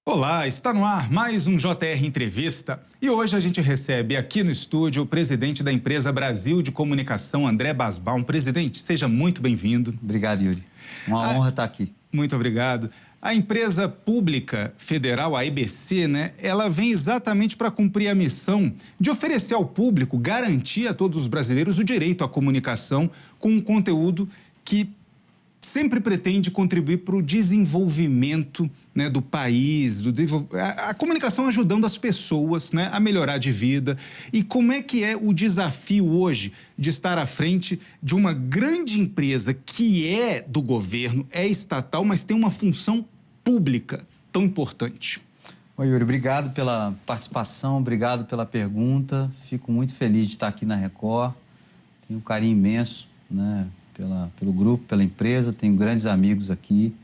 Olá, está no ar mais um JR Entrevista e hoje a gente recebe aqui no estúdio o presidente da empresa Brasil de Comunicação, André Basbaum. Presidente, seja muito bem-vindo. Obrigado, Yuri. Uma honra estar aqui. Muito obrigado. A empresa pública federal, a EBC, ela vem exatamente para cumprir a missão de oferecer ao público, garantir a todos os brasileiros o direito à comunicação com um conteúdo que sempre pretende contribuir para o desenvolvimento do país, a comunicação ajudando as pessoas a melhorar de vida. E como é que é o desafio hoje de estar à frente de uma grande empresa que é do governo, é estatal, mas tem uma função pública tão importante? Oi, Yuri, obrigado pela participação, obrigado pela pergunta. Fico muito feliz de estar aqui na Record. Tenho um carinho imenso, pelo grupo, pela empresa, tenho grandes amigos aqui.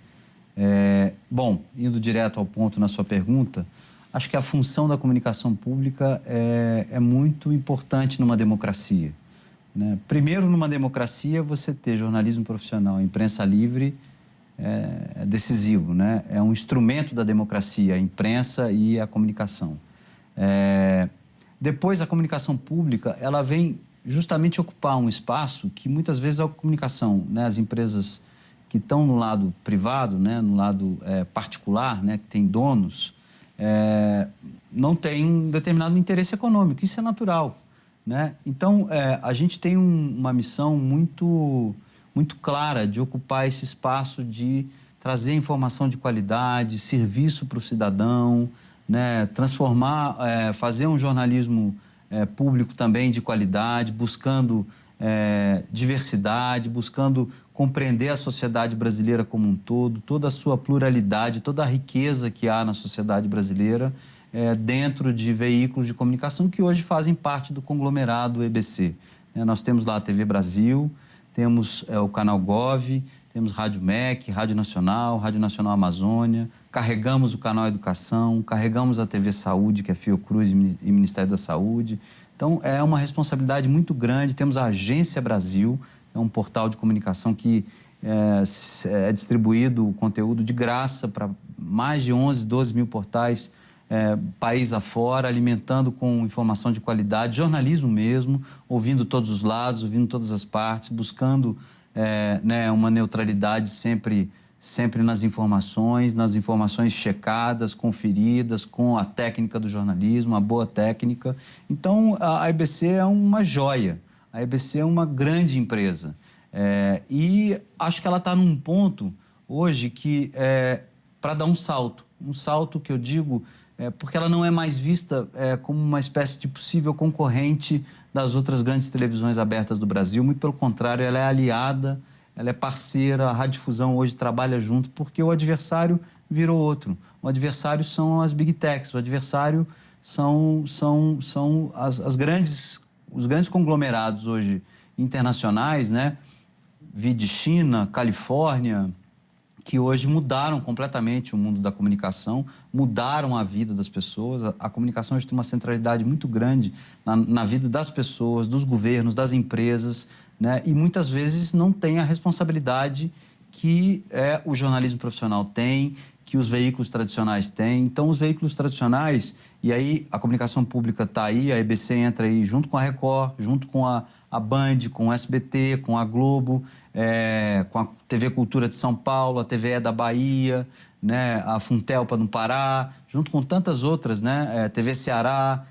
Bom, indo direto ao ponto na sua pergunta, acho que a função da comunicação pública é muito importante numa democracia. Primeiro, numa democracia, você ter jornalismo profissional, imprensa livre é decisivo, É um instrumento da democracia, a imprensa e a comunicação. Depois, a comunicação pública, ela vem justamente ocupar um espaço que muitas vezes a comunicação, as empresas que estão no lado privado, no lado particular, que tem donos, não tem um determinado interesse econômico, isso é natural, Então, a gente tem uma missão muito clara de ocupar esse espaço de trazer informação de qualidade, serviço para o cidadão, transformar, fazer um jornalismo público também de qualidade, buscando diversidade, buscando compreender a sociedade brasileira como um todo, toda a sua pluralidade, toda a riqueza que há na sociedade brasileira dentro de veículos de comunicação que hoje fazem parte do conglomerado EBC. Nós temos lá a TV Brasil, temos o Canal Gov, temos Rádio MEC, Rádio Nacional Amazônia, carregamos o Canal Educação, carregamos a TV Saúde, que é Fiocruz e Ministério da Saúde. Então, é uma responsabilidade muito grande. Temos a Agência Brasil, é um portal de comunicação que é distribuído o conteúdo de graça para mais de 11, 12 mil portais, país afora, alimentando com informação de qualidade, jornalismo mesmo, ouvindo todos os lados, ouvindo todas as partes, buscando uma neutralidade sempre nas informações checadas, conferidas, com a técnica do jornalismo, a boa técnica. Então, a EBC é uma joia, a EBC é uma grande empresa. E acho que ela está num ponto hoje que para dar um salto que eu digo, porque ela não é mais vista como uma espécie de possível concorrente das outras grandes televisões abertas do Brasil. Muito pelo contrário, ela é aliada, ela é parceira, a Radiodifusão hoje trabalha junto, porque o adversário virou outro. O adversário são as Big Techs, o adversário são os grandes conglomerados hoje internacionais, vide China, Califórnia, que hoje mudaram completamente o mundo da comunicação, mudaram a vida das pessoas. A comunicação hoje tem uma centralidade muito grande na vida das pessoas, dos governos, das empresas, e muitas vezes não tem a responsabilidade que o jornalismo profissional tem, que os veículos tradicionais têm. Então, os veículos tradicionais, e aí a comunicação pública está aí, a EBC entra aí junto com a Record, junto com a Band, com o SBT, com a Globo, com a TV Cultura de São Paulo, a TVE da Bahia, a Funtelpa no Pará, junto com tantas outras, TV Ceará,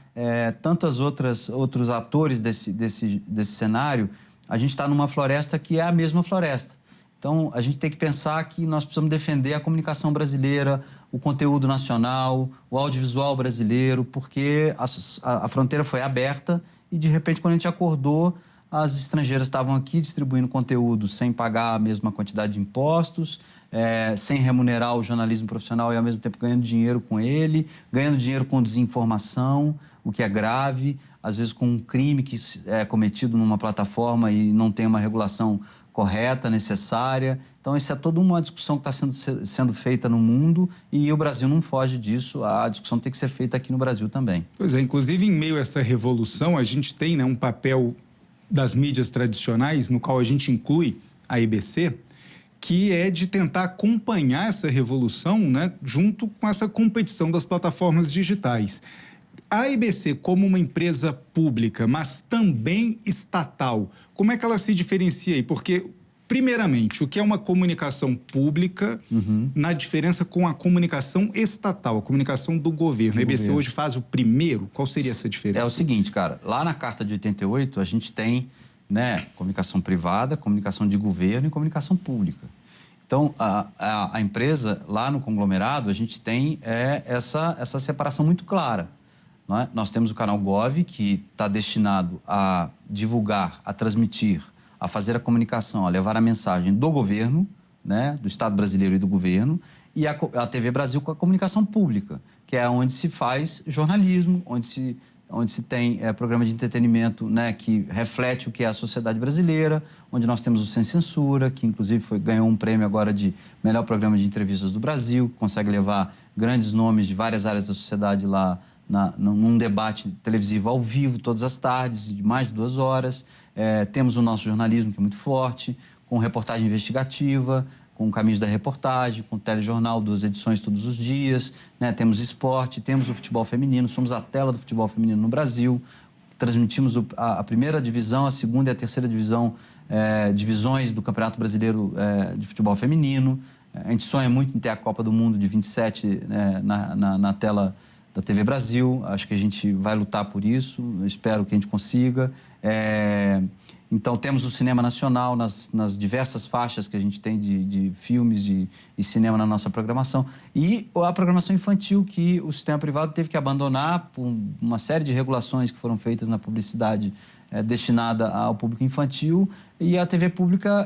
outros atores desse cenário. A gente está numa floresta que é a mesma floresta. Então, a gente tem que pensar que nós precisamos defender a comunicação brasileira, o conteúdo nacional, o audiovisual brasileiro, porque a fronteira foi aberta e, de repente, quando a gente acordou, as estrangeiras estavam aqui distribuindo conteúdo sem pagar a mesma quantidade de impostos, sem remunerar o jornalismo profissional e, ao mesmo tempo, ganhando dinheiro com ele, ganhando dinheiro com desinformação, o que é grave, às vezes com um crime que é cometido numa plataforma e não tem uma regulação correta, necessária. Então, isso é toda uma discussão que está sendo feita no mundo e o Brasil não foge disso. A discussão tem que ser feita aqui no Brasil também. Pois é, inclusive em meio a essa revolução, a gente tem um papel das mídias tradicionais, no qual a gente inclui a EBC, que é de tentar acompanhar essa revolução, né, junto com essa competição das plataformas digitais. A EBC, como uma empresa pública, mas também estatal, como é que ela se diferencia aí? Porque, primeiramente, o que é uma comunicação pública na diferença com a comunicação estatal, a comunicação do governo? A EBC hoje faz o primeiro? Qual seria essa diferença? É o seguinte, cara, lá na Carta de 88 a gente tem, né, comunicação privada, comunicação de governo e comunicação pública. Então, a empresa, lá no conglomerado, a gente tem essa separação muito clara. Não é? Nós temos o canal Gov, que está destinado a divulgar, a transmitir, a fazer a comunicação, a levar a mensagem do governo, né, do Estado brasileiro e do governo, e a TV Brasil com a comunicação pública, que é onde se faz jornalismo, onde se tem programa de entretenimento, né, que reflete o que é a sociedade brasileira, onde nós temos o Sem Censura, que inclusive ganhou um prêmio agora de melhor programa de entrevistas do Brasil, que consegue levar grandes nomes de várias áreas da sociedade lá num debate televisivo ao vivo, todas as tardes, de mais de 2 horas. Temos o nosso jornalismo, que é muito forte, com reportagem investigativa, com o Caminhos da Reportagem, com o telejornal, 2 edições todos os dias, né? Temos esporte, temos o futebol feminino, somos a tela do futebol feminino no Brasil, transmitimos a primeira divisão, a segunda e a terceira divisão, divisões do Campeonato Brasileiro de Futebol Feminino. A gente sonha muito em ter a Copa do Mundo de 27 na tela da TV Brasil. Acho que a gente vai lutar por isso, espero que a gente consiga. Então, temos o cinema nacional nas diversas faixas que a gente tem de filmes e cinema na nossa programação. E a programação infantil, que o sistema privado teve que abandonar por uma série de regulações que foram feitas na publicidade destinada ao público infantil. E a TV pública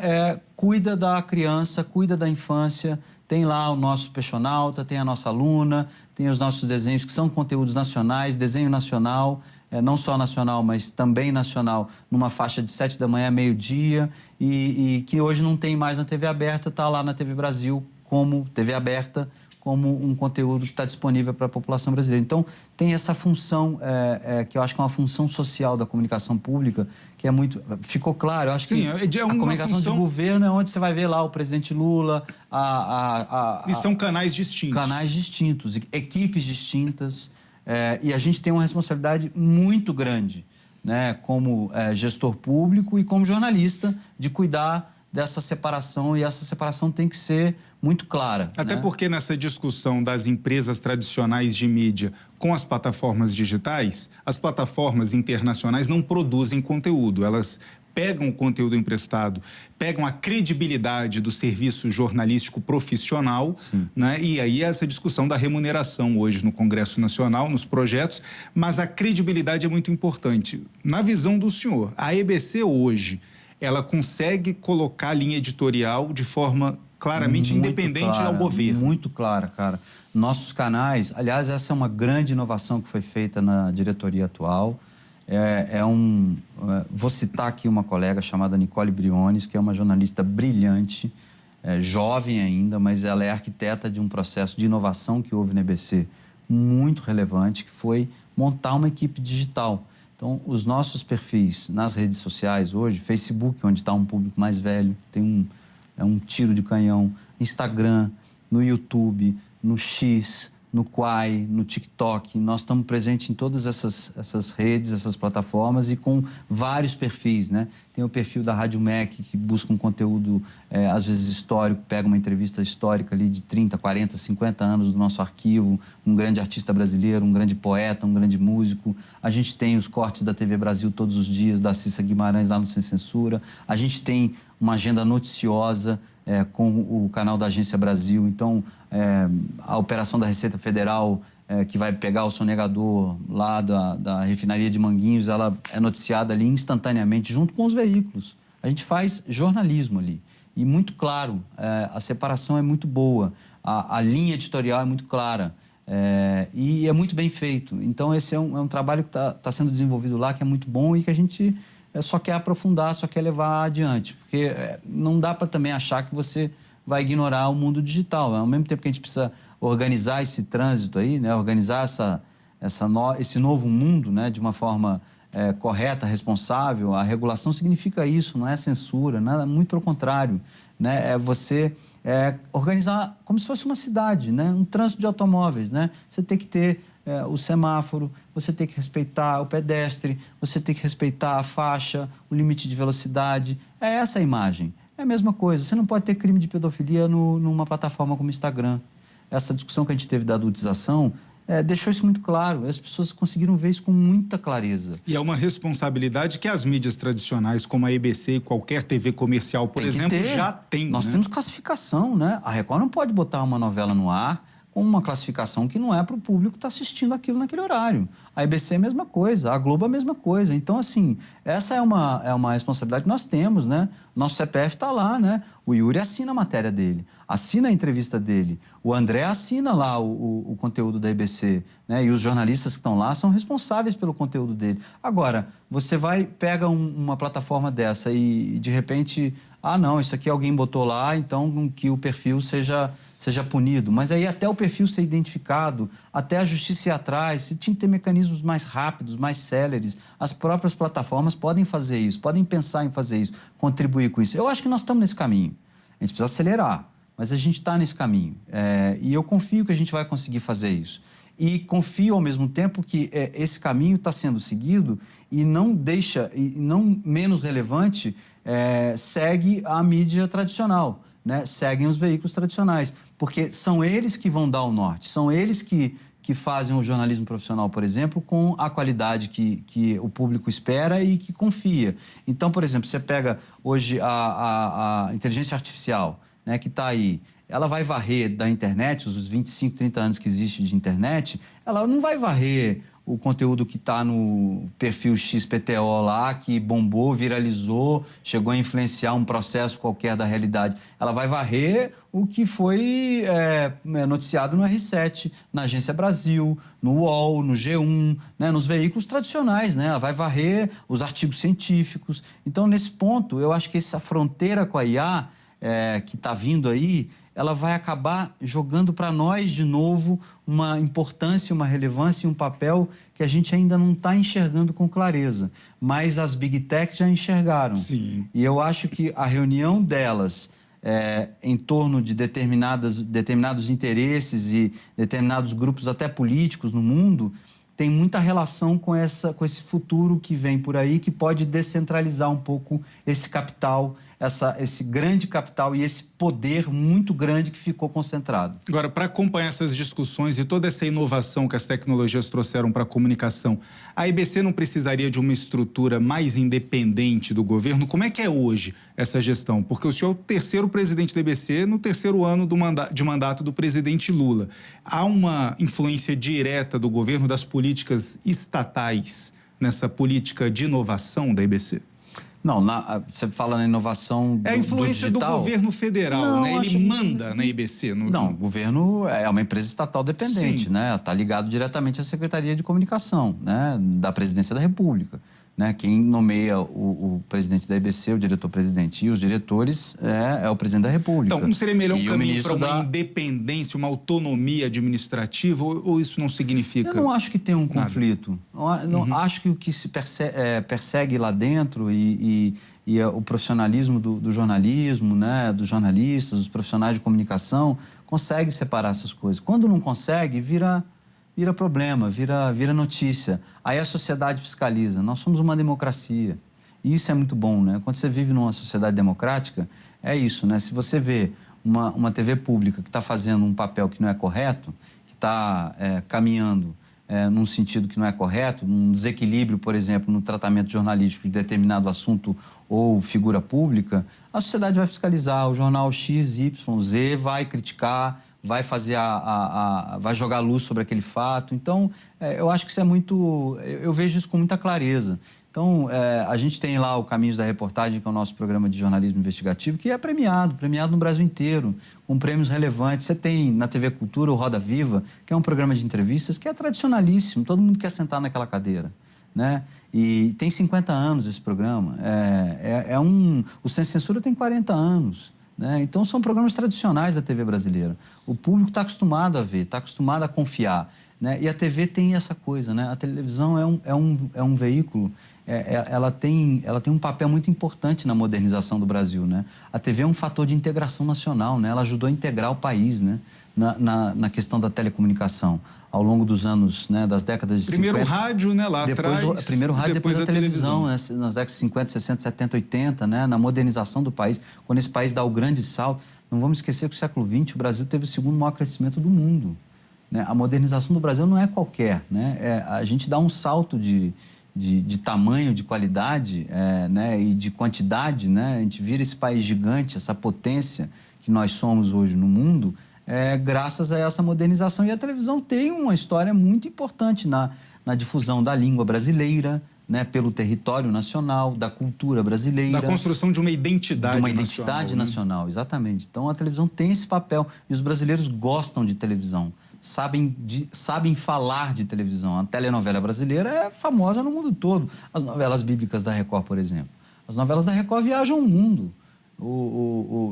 cuida da criança, cuida da infância. Tem lá o nosso Peixonauta, tem a nossa Luna, tem os nossos desenhos que são conteúdos nacionais, desenho nacional, não só nacional, mas também nacional, numa faixa de 7 da manhã, meio-dia, e que hoje não tem mais na TV aberta, está lá na TV Brasil como TV aberta, como um conteúdo que está disponível para a população brasileira. Então, tem essa função, que eu acho que é uma função social da comunicação pública, que é muito... Ficou claro, eu acho que a comunicação de governo é onde você vai ver lá o presidente Lula, E são canais distintos. Canais distintos, equipes distintas, e a gente tem uma responsabilidade muito grande, né, como gestor público e como jornalista, de cuidar dessa separação, e essa separação tem que ser muito clara. Até porque nessa discussão das empresas tradicionais de mídia com as plataformas digitais, as plataformas internacionais não produzem conteúdo, elas pegam o conteúdo emprestado, pegam a credibilidade do serviço jornalístico profissional, né? E aí essa discussão da remuneração hoje no Congresso Nacional, nos projetos, mas a credibilidade é muito importante. Na visão do senhor, a EBC hoje, ela consegue colocar a linha editorial de forma claramente muito independente ao governo. Muito clara, cara. Nossos canais, aliás, essa é uma grande inovação que foi feita na diretoria atual. Vou citar aqui uma colega chamada Nicole Briones, que é uma jornalista brilhante, jovem ainda, mas ela é arquiteta de um processo de inovação que houve na EBC muito relevante, que foi montar uma equipe digital. Então, os nossos perfis nas redes sociais hoje, Facebook, onde está um público mais velho, tem um tiro de canhão, Instagram, no YouTube, no X, no Quai, no TikTok, nós estamos presentes em todas essas redes, essas plataformas, e com vários perfis, né? Tem o perfil da Rádio MEC, que busca um conteúdo, às vezes histórico, pega uma entrevista histórica ali de 30, 40, 50 anos do nosso arquivo, um grande artista brasileiro, um grande poeta, um grande músico. A gente tem os cortes da TV Brasil todos os dias, da Cissa Guimarães lá no Sem Censura. A gente tem uma agenda noticiosa com o canal da Agência Brasil. Então, a operação da Receita Federal, que vai pegar o sonegador lá da refinaria de Manguinhos, ela é noticiada ali instantaneamente, junto com os veículos. A gente faz jornalismo ali. E muito claro, a separação é muito boa, a linha editorial é muito clara, e é muito bem feito. Então, esse é um trabalho que está sendo desenvolvido lá, que é muito bom e que a gente só quer aprofundar, só quer levar adiante. Porque não dá para também achar que você vai ignorar o mundo digital. Ao mesmo tempo que a gente precisa organizar esse trânsito aí, né, organizar esse novo mundo, né, de uma forma correta, responsável. A regulação significa isso, não é censura, nada, muito pelo contrário, né? É você organizar como se fosse uma cidade, né? Um trânsito de automóveis, né? Você tem que ter o semáforo, você tem que respeitar o pedestre, você tem que respeitar a faixa, o limite de velocidade. É essa a imagem. É a mesma coisa. Você não pode ter crime de pedofilia numa plataforma como o Instagram. Essa discussão que a gente teve da adultização deixou isso muito claro. As pessoas conseguiram ver isso com muita clareza. E é uma responsabilidade que as mídias tradicionais, como a EBC e qualquer TV comercial, por exemplo, já tem. Nós temos classificação, né? A Record não pode botar uma novela no ar com uma classificação que não é para o público que está assistindo aquilo naquele horário. A EBC é a mesma coisa, a Globo é a mesma coisa. Então, assim, essa é uma responsabilidade que nós temos, né? Nosso CPF está lá, né? O Yuri assina a matéria dele, assina a entrevista dele. O André assina lá o conteúdo da EBC, né? E os jornalistas que estão lá são responsáveis pelo conteúdo dele. Agora, você pega uma plataforma dessa e, de repente, não, isso aqui alguém botou lá, então que o perfil seja punido. Mas aí até o perfil ser identificado, até a justiça ir atrás, você tinha que ter mecanismos mais rápidos, mais céleres. As próprias plataformas podem fazer isso, podem pensar em fazer isso, contribuir com isso. Eu acho que nós estamos nesse caminho. A gente precisa acelerar, mas a gente está nesse caminho. E eu confio que a gente vai conseguir fazer isso. E confio, ao mesmo tempo, que esse caminho está sendo seguido e não deixa, e não menos relevante, segue a mídia tradicional, né? Seguem os veículos tradicionais, porque são eles que vão dar o norte, são eles que fazem o jornalismo profissional, por exemplo, com a qualidade que o público espera e que confia. Então, por exemplo, você pega hoje a inteligência artificial, né, que está aí, ela vai varrer da internet, os 25, 30 anos que existe de internet, ela não vai varrer o conteúdo que está no perfil XPTO lá, que bombou, viralizou, chegou a influenciar um processo qualquer da realidade. Ela vai varrer o que foi noticiado no R7, na Agência Brasil, no UOL, no G1, né, nos veículos tradicionais, né? Ela vai varrer os artigos científicos. Então, nesse ponto, eu acho que essa fronteira com a IA que está vindo aí, ela vai acabar jogando para nós de novo uma importância, uma relevância e um papel que a gente ainda não está enxergando com clareza. Mas as Big Techs já enxergaram. Sim. E eu acho que a reunião delas em torno de determinados interesses e determinados grupos até políticos no mundo tem muita relação com esse futuro que vem por aí, que pode descentralizar um pouco esse capital, esse grande capital e esse poder muito grande que ficou concentrado. Agora, para acompanhar essas discussões e toda essa inovação que as tecnologias trouxeram para a comunicação, a EBC não precisaria de uma estrutura mais independente do governo? Como é que é hoje essa gestão? Porque o senhor é o terceiro presidente da EBC no terceiro ano de mandato do presidente Lula. Há uma influência direta do governo, das políticas estatais, nessa política de inovação da EBC? Não, você fala na inovação do É a influência do governo federal, não, né? Ele manda na EBC. Não, o governo é uma empresa estatal dependente, Sim. né? Está ligado diretamente à Secretaria de Comunicação, né? Da Presidência da República. Né? Quem nomeia o presidente da EBC, o diretor-presidente, e os diretores é o presidente da República. Então, não seria melhor um e caminho para uma independência, uma autonomia administrativa, ou isso não significa? Eu não acho que tem um conflito. Não, acho que o que se persegue lá dentro e o profissionalismo do jornalismo, né? Dos jornalistas, dos profissionais de comunicação, consegue separar essas coisas. Quando não consegue, vira problema, vira notícia. Aí a sociedade fiscaliza. Nós somos uma democracia. E isso é muito bom, né? Quando você vive numa sociedade democrática, é isso, né? Se você vê uma TV pública que está fazendo um papel que não é correto, que está caminhando num sentido que não é correto, num desequilíbrio, por exemplo, no tratamento jornalístico de determinado assunto ou figura pública, a sociedade vai fiscalizar. O jornal XYZ vai criticar, vai fazer vai jogar luz sobre aquele fato. Então, eu acho que isso é muito... Eu vejo isso com muita clareza. Então, a gente tem lá o Caminhos da Reportagem, que é o nosso programa de jornalismo investigativo, que é premiado no Brasil inteiro, com prêmios relevantes. Você tem na TV Cultura o Roda Viva, que é um programa de entrevistas que é tradicionalíssimo, todo mundo quer sentar naquela cadeira, né? E tem 50 anos esse programa. O Sem Censura tem 40 anos. Né? Então, são programas tradicionais da TV brasileira. O público está acostumado a ver, está acostumado a confiar. né? E a TV tem essa coisa, né? A televisão é um veículo, ela tem um papel muito importante na modernização do Brasil, né? A TV é um fator de integração nacional, né? Ela ajudou a integrar o país, né? Na questão da telecomunicação, ao longo dos anos, né? Das décadas de 50. Primeiro o rádio, né? Lá atrás. Primeiro o rádio, depois a televisão, né? Nas décadas de 50, 60, 70, 80, né? Na modernização do país, quando esse país dá o grande salto. Não vamos esquecer que no século XX o Brasil teve o segundo maior crescimento do mundo, né? A modernização do Brasil não é qualquer, né? A gente dá um salto de tamanho, de qualidade, né? E de quantidade, né? A gente vira esse país gigante, essa potência que nós somos hoje no mundo, graças a essa modernização. E a televisão tem uma história muito importante na difusão da língua brasileira, né, pelo território nacional, da cultura brasileira. Da construção de uma identidade nacional. De uma identidade nacional, exatamente. Então, a televisão tem esse papel. E os brasileiros gostam de televisão, sabem falar de televisão. A telenovela brasileira é famosa no mundo todo. As novelas bíblicas da Record, por exemplo. As novelas da Record viajam o mundo.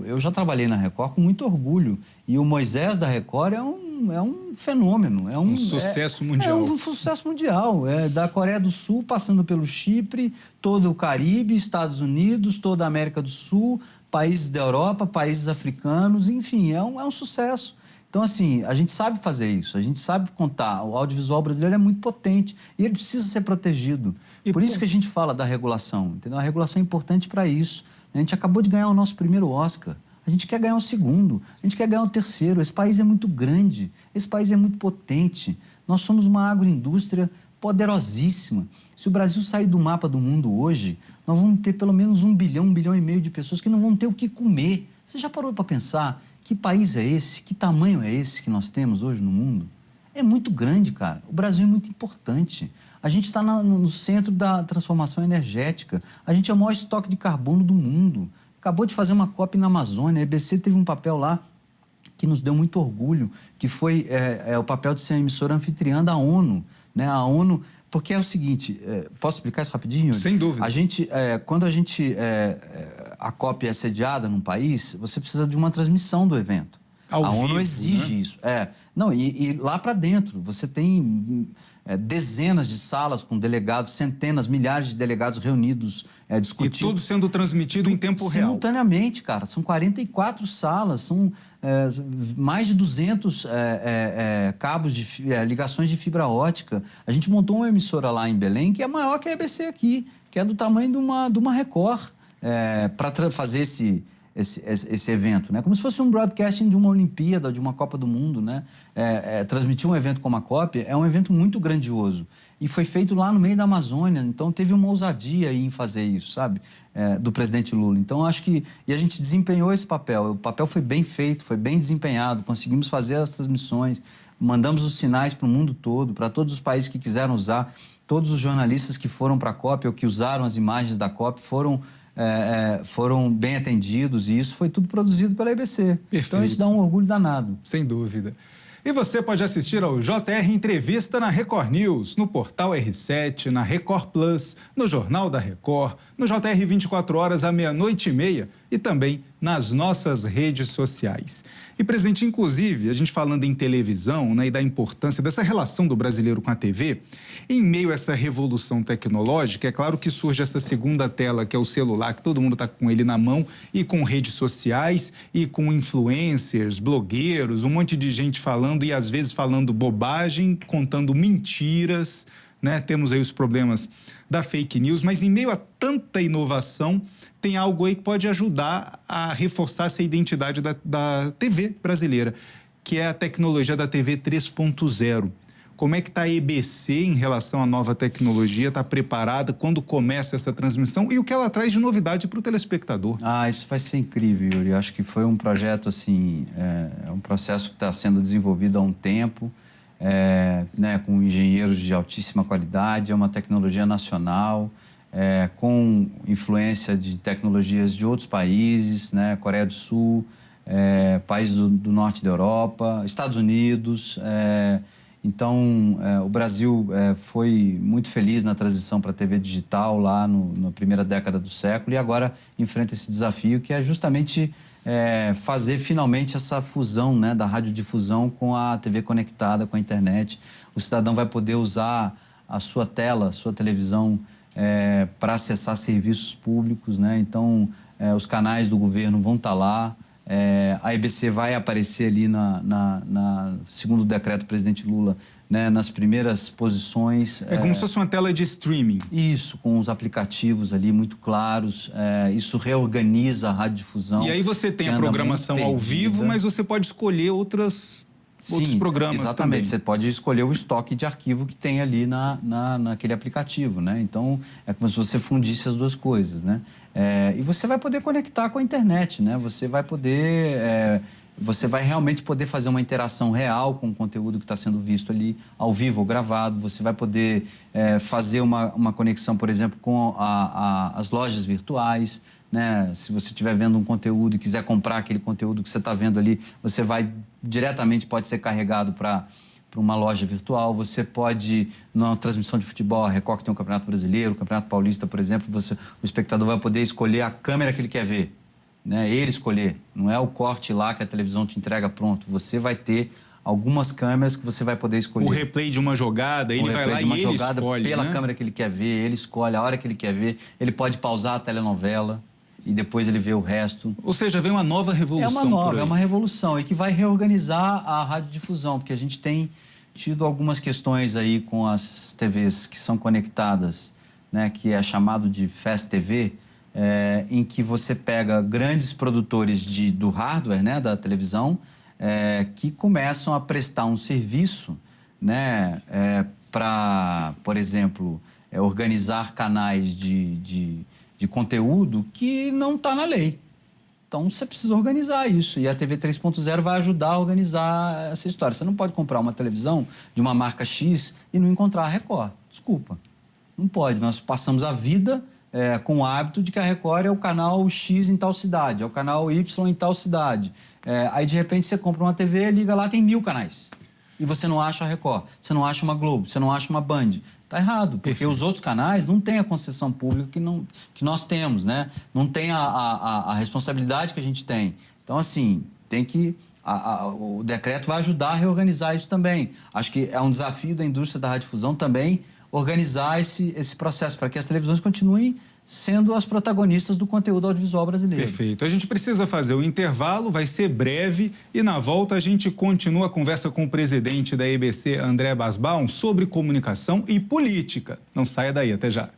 Eu já trabalhei na Record com muito orgulho. E o Moisés da Record é um fenômeno. Um sucesso mundial. É um sucesso mundial. Da Coreia do Sul, passando pelo Chipre, todo o Caribe, Estados Unidos, toda a América do Sul, países da Europa, países africanos, enfim, é um sucesso. Então, assim, a gente sabe fazer isso, a gente sabe contar. O audiovisual brasileiro é muito potente e ele precisa ser protegido. Por isso que a gente fala da regulação, entendeu? A regulação é importante para isso. A gente acabou de ganhar o nosso primeiro Oscar. A gente quer ganhar o segundo, a gente quer ganhar o terceiro. Esse país é muito grande, esse país é muito potente. Nós somos uma agroindústria poderosíssima. Se o Brasil sair do mapa do mundo hoje, nós vamos ter pelo menos 1 bilhão e meio de pessoas que não vão ter o que comer. Você já parou para pensar que país é esse, que tamanho é esse que nós temos hoje no mundo? É muito grande, cara. O Brasil é muito importante. A gente está no centro da transformação energética. A gente é o maior estoque de carbono do mundo. Acabou de fazer uma COP na Amazônia. A EBC teve um papel lá que nos deu muito orgulho, que foi o papel de ser a emissora anfitriã da ONU, né? A ONU, porque é o seguinte, posso explicar isso rapidinho? Sem dúvida. Quando a COP é sediada num país, você precisa de uma transmissão do evento. A ONU exige, né? Isso. Não, e lá para dentro, você tem dezenas de salas com delegados, centenas, milhares de delegados reunidos discutindo. E tudo sendo transmitido em tempo real. Simultaneamente, cara. São 44 salas, são mais de 200 cabos de ligações de fibra ótica. A gente montou uma emissora lá em Belém que é maior que a EBC aqui, que é do tamanho de uma Record, para fazer esse evento, né? Como se fosse um broadcasting de uma Olimpíada, de uma Copa do Mundo, né? Transmitir um evento como a COP é um evento muito grandioso e foi feito lá no meio da Amazônia, então teve uma ousadia aí em fazer isso, sabe? Do presidente Lula. Então, acho que... E a gente desempenhou esse papel, o papel foi bem feito, foi bem desempenhado, conseguimos fazer as transmissões, mandamos os sinais para o mundo todo, para todos os países que quiseram usar, todos os jornalistas que foram para a COP ou que usaram as imagens da COP foram bem atendidos e isso foi tudo produzido pela EBC. Perfeito. Então isso dá um orgulho danado. Sem dúvida. E você pode assistir ao JR Entrevista na Record News, no portal R7, na Record Plus, no Jornal da Record, no JR 24 horas à 00:30 e também nas nossas redes sociais. E, presidente, inclusive, a gente falando em televisão, né, e da importância dessa relação do brasileiro com a TV, em meio a essa revolução tecnológica, é claro que surge essa segunda tela, que é o celular, que todo mundo está com ele na mão, e com redes sociais, e com influencers, blogueiros, um monte de gente falando, e às vezes falando bobagem, contando mentiras, né? Temos aí os problemas da fake news, mas em meio a tanta inovação, tem algo aí que pode ajudar a reforçar essa identidade da TV brasileira, que é a tecnologia da TV 3.0. Como é que está a EBC em relação à nova tecnologia? Está preparada? Quando começa essa transmissão? E o que ela traz de novidade para o telespectador? Isso vai ser incrível, Yuri. Acho que foi um projeto, assim, um processo que está sendo desenvolvido há um tempo, né, com engenheiros de altíssima qualidade, é uma tecnologia nacional, com influência de tecnologias de outros países, né, Coreia do Sul, países do norte da Europa, Estados Unidos. Então, o Brasil foi muito feliz na transição para a TV digital lá na primeira década do século e agora enfrenta esse desafio que é justamente fazer finalmente essa fusão, né, da radiodifusão com a TV conectada, com a internet. O cidadão vai poder usar a sua tela, a sua televisão para acessar serviços públicos, né? Então, os canais do governo vão estar lá. A EBC vai aparecer ali, segundo o decreto do presidente Lula, né, nas primeiras posições. É como se fosse uma tela de streaming. Isso, com os aplicativos ali muito claros. Isso reorganiza a radiodifusão. E aí você tem a programação ao vivo, mas você pode escolher outros programas exatamente. também. Você pode escolher o estoque de arquivo que tem ali naquele aplicativo, né? Então, é como se você fundisse as duas coisas, né? E você vai poder conectar com a internet, né? Você vai realmente poder fazer uma interação real com o conteúdo que está sendo visto ali, ao vivo ou gravado. Você vai poder fazer uma conexão, por exemplo, com as lojas virtuais, né? Se você estiver vendo um conteúdo e quiser comprar aquele conteúdo que você está vendo ali, você vai diretamente, pode ser carregado para uma loja virtual. Você pode, numa transmissão de futebol, a Record tem um Campeonato Brasileiro, o Campeonato Paulista, por exemplo, o espectador vai poder escolher a câmera que ele quer ver, né? Ele escolher. Não é o corte lá que a televisão te entrega pronto. Você vai ter algumas câmeras que você vai poder escolher. O replay de uma jogada, ele vai lá e ele escolhe, pela né? câmera que ele quer ver, ele escolhe a hora que ele quer ver. Ele pode pausar a telenovela e depois ele vê o resto. Ou seja, vem uma nova revolução. É uma revolução e que vai reorganizar a radiodifusão, porque a gente tem tido algumas questões aí com as TVs que são conectadas, né, que é chamado de Fast TV, em que você pega grandes produtores do hardware, né, da televisão, que começam a prestar um serviço, né, para, por exemplo, organizar canais de conteúdo que não está na lei. Então, você precisa organizar isso. E a TV 3.0 vai ajudar a organizar essa história. Você não pode comprar uma televisão de uma marca X e não encontrar a Record. Desculpa. Não pode. Nós passamos a vida com o hábito de que a Record é o canal X em tal cidade, é o canal Y em tal cidade. Aí, de repente, você compra uma TV, liga lá, tem 1000 canais. E você não acha a Record, você não acha uma Globo, você não acha uma Band. Está errado, porque Perfeito. Os outros canais não têm a concessão pública que nós temos, né? Não tem a responsabilidade que a gente tem. Então, assim, tem que... o decreto vai ajudar a reorganizar isso também. Acho que é um desafio da indústria da radiodifusão também organizar esse processo, para que as televisões continuem sendo as protagonistas do conteúdo audiovisual brasileiro. Perfeito. A gente precisa fazer o intervalo, vai ser breve, e na volta a gente continua a conversa com o presidente da EBC, André Basbaum, sobre comunicação e política. Não saia daí, até já.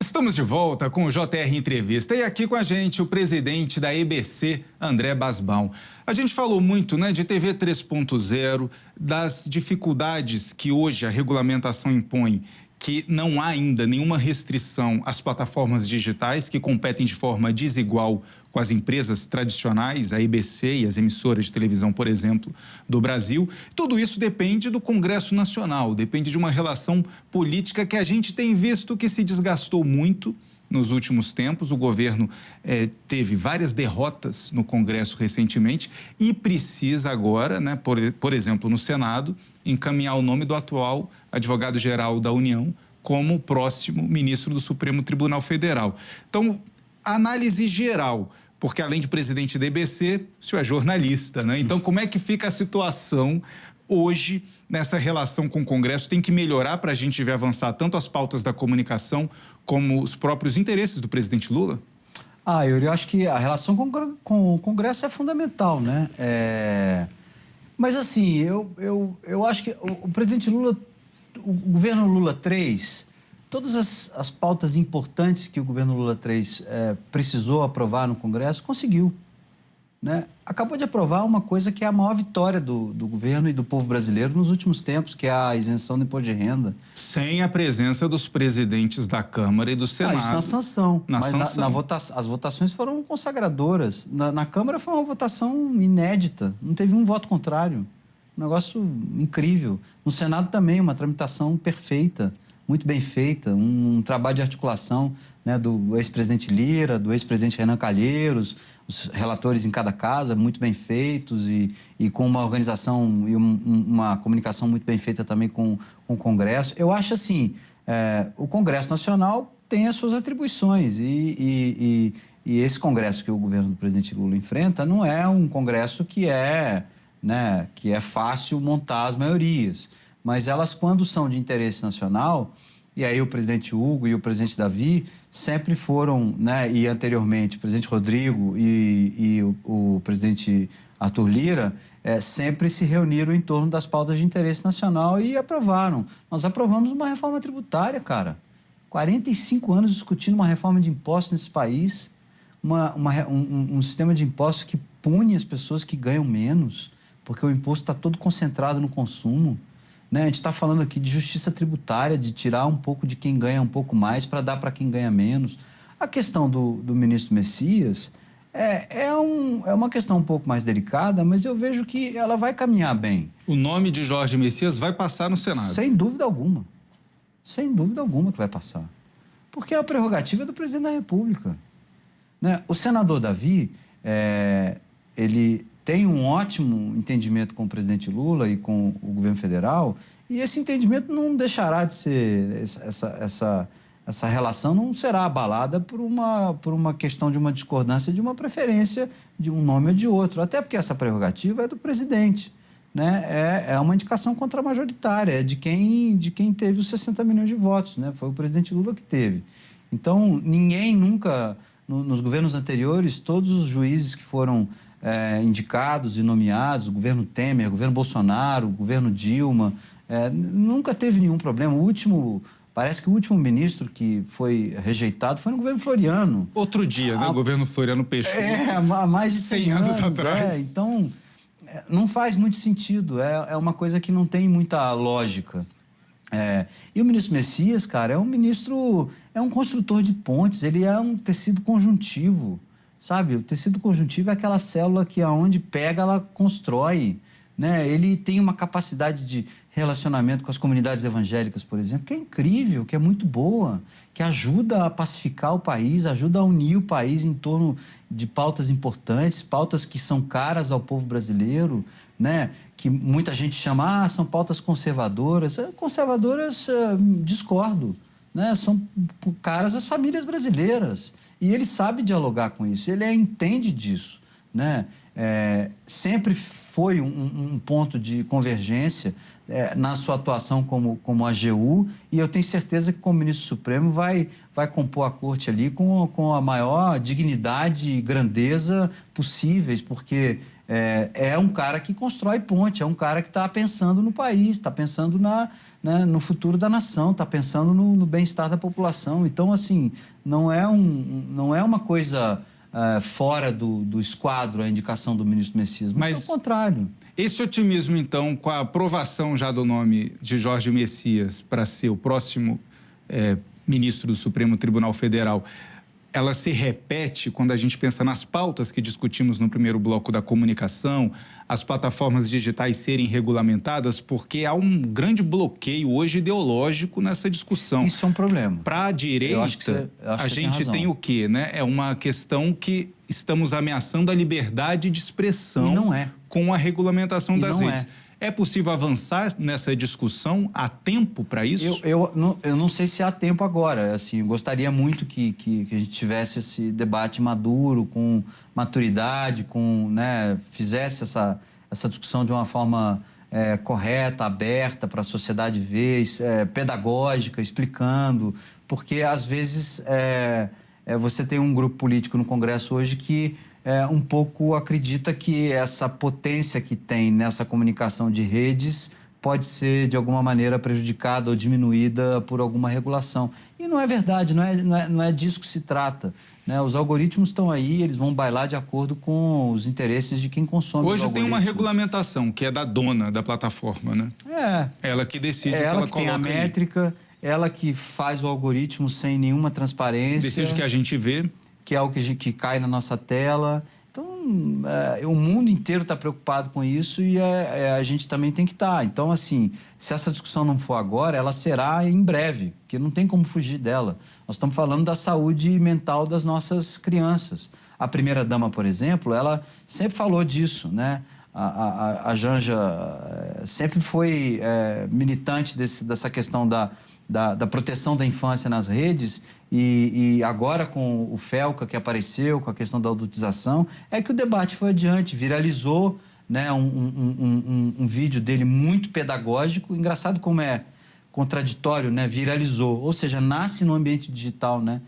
Estamos de volta com o JR Entrevista e aqui com a gente o presidente da EBC, André Basbaum. A gente falou muito, né, de TV 3.0, das dificuldades que hoje a regulamentação impõe, que não há ainda nenhuma restrição às plataformas digitais que competem de forma desigual com as empresas tradicionais, a EBC e as emissoras de televisão, por exemplo, do Brasil. Tudo isso depende do Congresso Nacional, depende de uma relação política que a gente tem visto que se desgastou muito nos últimos tempos. O governo teve várias derrotas no Congresso recentemente e precisa agora, né, por exemplo, no Senado, encaminhar o nome do atual advogado-geral da União como o próximo ministro do Supremo Tribunal Federal. Então, análise geral, porque além de presidente da EBC, o senhor é jornalista, né? Então, como é que fica a situação hoje nessa relação com o Congresso? Tem que melhorar para a gente ver avançar tanto as pautas da comunicação como os próprios interesses do presidente Lula? Eu acho que a relação com o Congresso é fundamental, né? Mas, assim, eu acho que o presidente Lula, o governo Lula 3, todas as pautas importantes que o governo Lula 3 precisou aprovar no Congresso, conseguiu, né? Acabou de aprovar uma coisa que é a maior vitória do governo e do povo brasileiro nos últimos tempos, que é a isenção do imposto de renda. Sem a presença dos presidentes da Câmara e do Senado. Isso na sanção. Mas sanção. as votações foram consagradoras. Na Câmara foi uma votação inédita. Não teve um voto contrário. Um negócio incrível. No Senado também, uma tramitação perfeita, muito bem feita, um trabalho de articulação, né, do ex-presidente Lira, do ex-presidente Renan Calheiros, os relatores em cada casa, muito bem feitos e com uma organização e uma comunicação muito bem feita também com o Congresso. Eu acho assim, o Congresso Nacional tem as suas atribuições. E esse Congresso que o governo do presidente Lula enfrenta não é um Congresso que é fácil montar as maiorias. Mas elas, quando são de interesse nacional, e aí o presidente Hugo e o presidente Davi sempre foram, né, e anteriormente o presidente Rodrigo e o presidente Arthur Lira, sempre se reuniram em torno das pautas de interesse nacional e aprovaram. Nós aprovamos uma reforma tributária, cara. 45 anos discutindo uma reforma de impostos nesse país, um sistema de impostos que pune as pessoas que ganham menos, porque o imposto está todo concentrado no consumo. Né? A gente está falando aqui de justiça tributária, de tirar um pouco de quem ganha um pouco mais para dar para quem ganha menos. A questão do ministro Messias é uma questão um pouco mais delicada, mas eu vejo que ela vai caminhar bem. O nome de Jorge Messias vai passar no Senado? Sem dúvida alguma. Sem dúvida alguma que vai passar. Porque a prerrogativa é do presidente da República. Né? O senador Davi, ele tem um ótimo entendimento com o presidente Lula e com o governo federal, e esse entendimento não deixará de ser, essa relação não será abalada por uma questão de uma discordância, de uma preferência de um nome ou de outro, até porque essa prerrogativa é do presidente. Né? É uma indicação contramajoritária, é de quem teve os 60 milhões de votos, né? Foi o presidente Lula que teve. Então, ninguém nunca, nos governos anteriores, todos os juízes que foram indicados e nomeados, o governo Temer, o governo Bolsonaro, o governo Dilma, nunca teve nenhum problema. Parece que o último ministro que foi rejeitado foi no governo Floriano. Outro dia, né? O governo Floriano Peixoto. Há mais de 100 anos atrás. Então, não faz muito sentido. É uma coisa que não tem muita lógica. E o ministro Messias, cara, é um construtor de pontes, ele é um tecido conjuntivo, sabe? O tecido conjuntivo é aquela célula que aonde pega, ela constrói, né? Ele tem uma capacidade de relacionamento com as comunidades evangélicas, por exemplo, que é incrível, que é muito boa, que ajuda a pacificar o país, ajuda a unir o país em torno de pautas importantes, pautas que são caras ao povo brasileiro, né? Que muita gente chama, são pautas conservadoras. Conservadoras, discordo, né? São caras às famílias brasileiras. E ele sabe dialogar com isso, ele entende disso, né? Sempre foi um ponto de convergência na sua atuação como AGU, e eu tenho certeza que como ministro supremo vai compor a corte ali com a maior dignidade e grandeza possíveis, porque é um cara que constrói ponte, é um cara que está pensando no país, está pensando no futuro da nação, está pensando no bem-estar da população. Então, assim, não é uma coisa fora do esquadro a indicação do ministro Messias, mas ao contrário. Esse otimismo, então, com a aprovação já do nome de Jorge Messias para ser o próximo ministro do Supremo Tribunal Federal, ela se repete quando a gente pensa nas pautas que discutimos no primeiro bloco da comunicação, as plataformas digitais serem regulamentadas, porque há um grande bloqueio hoje ideológico nessa discussão. Isso é um problema. Para a direita, a gente tem o quê, né? É uma questão que estamos ameaçando a liberdade de expressão. E não é. Com a regulamentação das redes. É possível avançar nessa discussão? Há tempo para isso? Eu não sei se há tempo agora. Assim, eu gostaria muito que a gente tivesse esse debate maduro, com maturidade, fizesse essa discussão de uma forma correta, aberta para a sociedade ver, pedagógica, explicando. Porque, às vezes, você tem um grupo político no Congresso hoje que um pouco acredita que essa potência que tem nessa comunicação de redes pode ser, de alguma maneira, prejudicada ou diminuída por alguma regulação. E não é verdade, não é disso que se trata. Né? Os algoritmos estão aí, eles vão bailar de acordo com os interesses de quem consome os algoritmos. Hoje tem uma regulamentação, que é da dona da plataforma, né? Ela que decide o que ela coloca. Ela que tem a métrica, ela que faz o algoritmo sem nenhuma transparência. Decide o que a gente vê. Que é o que cai na nossa tela. Então, o mundo inteiro está preocupado com isso e a gente também tem que estar. Então, assim, se essa discussão não for agora, ela será em breve, porque não tem como fugir dela. Nós estamos falando da saúde mental das nossas crianças. A primeira-dama, por exemplo, ela sempre falou disso, né? A Janja sempre foi militante dessa questão da proteção da infância nas redes, e agora com o Felca que apareceu, com a questão da adultização, é que o debate foi adiante, viralizou, né, um vídeo dele muito pedagógico, engraçado como é contraditório, né? Viralizou, ou seja, nasce no ambiente digital, né?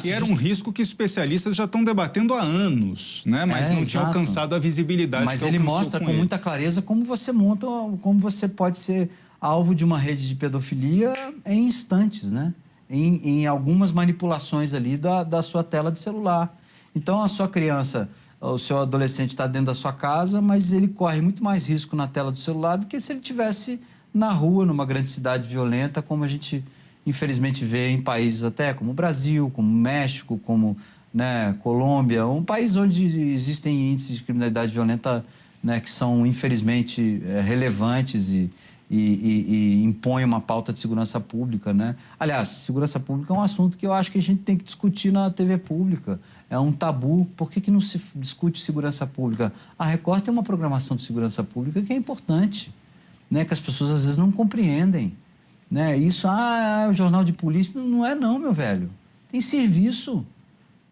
E era um risco que especialistas já estão debatendo há anos, né? Mas não tinha alcançado a visibilidade. Mas ele mostra com muita clareza como você monta, como você pode ser alvo de uma rede de pedofilia em instantes, né? Em algumas manipulações ali da sua tela de celular. Então, a sua criança, o seu adolescente está dentro da sua casa, mas ele corre muito mais risco na tela do celular do que se ele tivesse na rua, numa grande cidade violenta, como a gente, infelizmente, vê em países até como o Brasil, como o México, como, né, Colômbia, um país onde existem índices de criminalidade violenta, né, que são, infelizmente, relevantes e impõem uma pauta de segurança pública, né? Aliás, segurança pública é um assunto que eu acho que a gente tem que discutir na TV pública. É um tabu. Por que não se discute segurança pública? A Record tem uma programação de segurança pública que é importante, né, que as pessoas às vezes não compreendem, né? Isso, é o jornal de polícia, não é não, meu velho. Tem serviço,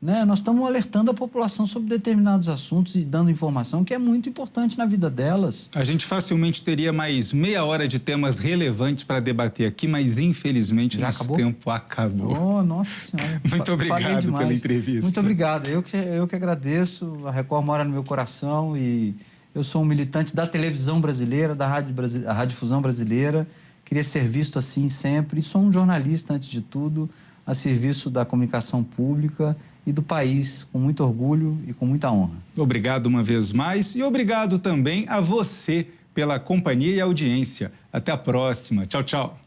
né? Nós estamos alertando a população sobre determinados assuntos e dando informação que é muito importante na vida delas. A gente facilmente teria mais meia hora de temas relevantes para debater aqui, mas infelizmente nosso tempo acabou. Oh, nossa Senhora. Muito obrigado pela entrevista. Muito obrigado. Eu que agradeço. A Record mora no meu coração e eu sou um militante da televisão brasileira, da radiodifusão brasileira. Queria ser visto assim sempre. E sou um jornalista, antes de tudo, a serviço da comunicação pública e do país, com muito orgulho e com muita honra. Obrigado uma vez mais e obrigado também a você pela companhia e audiência. Até a próxima. Tchau, tchau.